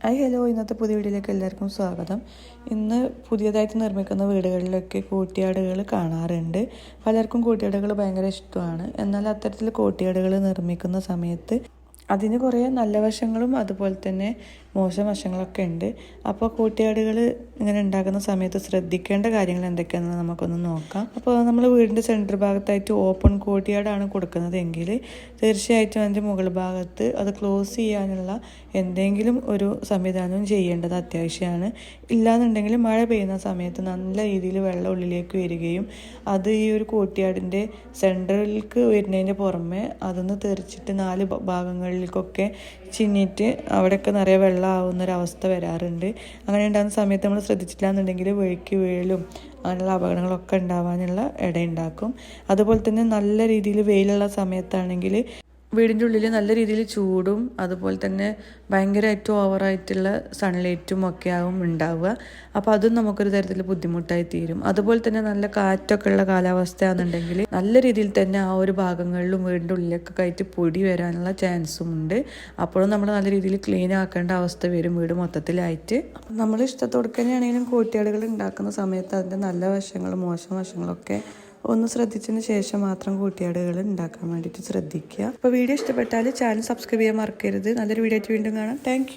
Hi hello, ഇന്നത്തെ പുതിയ വീഡിയോയിലേക്ക് എല്ലാവർക്കും സ്വാഗതം. ഇന്ന് പുതിയതായിട്ട് നിർമ്മിക്കുന്ന വീടുകളിലൊക്കെ കോട്ടിയാടുകൾ കാണാറുണ്ട്. പലർക്കും കോട്ടിയാടുകൾ ഭയങ്കര ഇഷ്ടമാണ്. എന്നാൽ അത്തരത്തിൽ കോട്ടിയാടുകൾ നിർമ്മിക്കുന്ന സമയത്ത് അതിന് കുറേ നല്ല വശങ്ങളും അതുപോലെ തന്നെ മോശം വശങ്ങളൊക്കെ ഉണ്ട്. അപ്പോൾ കോട്ടിയാടുകൾ ഇങ്ങനെ ഉണ്ടാക്കുന്ന സമയത്ത് ശ്രദ്ധിക്കേണ്ട കാര്യങ്ങൾ എന്തൊക്കെയാണെന്ന് നമുക്കൊന്ന് നോക്കാം. അപ്പോൾ നമ്മൾ വീടിൻ്റെ സെൻറ്റർ ഭാഗത്തായിട്ട് ഓപ്പൺ കോട്ടിയാടാണ് കൊടുക്കുന്നതെങ്കിൽ തീർച്ചയായിട്ടും അതിൻ്റെ മുകൾ ഭാഗത്ത് അത് ക്ലോസ് ചെയ്യാനുള്ള എന്തെങ്കിലും ഒരു സംവിധാനം ചെയ്യേണ്ടത് അത്യാവശ്യമാണ്. ഇല്ലാന്നുണ്ടെങ്കിൽ മഴ പെയ്യുന്ന സമയത്ത് നല്ല രീതിയിൽ വെള്ളം ഉള്ളിലേക്ക് വരികയും അത് ഈ ഒരു കോട്ടിയാടിൻ്റെ സെൻറ്ററിലേക്ക് വരുന്നതിൻ്റെ പുറമെ അതൊന്ന് തെറിച്ചിട്ട് 4 ഭാഗങ്ങളിലേക്കൊക്കെ ചിന്നിട്ട് അവിടെയൊക്കെ നിറയെ വെള്ളം ആവുന്നൊരവസ്ഥ വരാറുണ്ട്. അങ്ങനെ ഉണ്ടാകുന്ന സമയത്ത് നമ്മൾ ശ്രദ്ധിച്ചില്ല എന്നുണ്ടെങ്കിൽ വഴുക്കി വീഴലും അങ്ങനെയുള്ള അപകടങ്ങളൊക്കെ ഉണ്ടാവാനുള്ള ഇടയുണ്ടാക്കും. അതുപോലെ തന്നെ നല്ല രീതിയിൽ വെയിലുള്ള സമയത്താണെങ്കിൽ വീടിൻ്റെ ഉള്ളിൽ നല്ല രീതിയിൽ ചൂടും അതുപോലെ തന്നെ ഭയങ്കരമായിട്ടും ഓവറായിട്ടുള്ള സൺലൈറ്റും ഒക്കെ ആവും ഉണ്ടാവുക. അപ്പോൾ അതും നമുക്കൊരു തരത്തിൽ ബുദ്ധിമുട്ടായി തീരും. അതുപോലെ തന്നെ നല്ല കാറ്റൊക്കെ ഉള്ള കാലാവസ്ഥയാണെന്നുണ്ടെങ്കിൽ നല്ല രീതിയിൽ തന്നെ ആ ഒരു ഭാഗങ്ങളിലും വീടിൻ്റെ ഉള്ളിലൊക്കെ ആയിട്ട് പൊടി വരാനുള്ള ചാൻസും ഉണ്ട്. അപ്പോഴും നമ്മൾ നല്ല രീതിയിൽ ക്ലീൻ ആക്കേണ്ട അവസ്ഥ വരും വീട് മൊത്തത്തിലായിട്ട്. നമ്മൾ ഇഷ്ടത്തോടെ തന്നെയാണെങ്കിലും കോട്ടിയാടുകൾ ഉണ്ടാക്കുന്ന സമയത്ത് അതിൻ്റെ നല്ല വശങ്ങളും മോശം വശങ്ങളൊക്കെ ഒന്ന് ശ്രദ്ധിച്ചതിന് ശേഷം മാത്രം കോട്ടിയാടുകൾ ഉണ്ടാക്കാൻ വേണ്ടിയിട്ട് ശ്രദ്ധിക്കുക. അപ്പോൾ വീഡിയോ ഇഷ്ടപ്പെട്ടാൽ ചാനൽ സബ്സ്ക്രൈബ് ചെയ്യാൻ മറക്കരുത്. നല്ലൊരു വീഡിയോ ആയിട്ട് വീണ്ടും കാണാം. താങ്ക്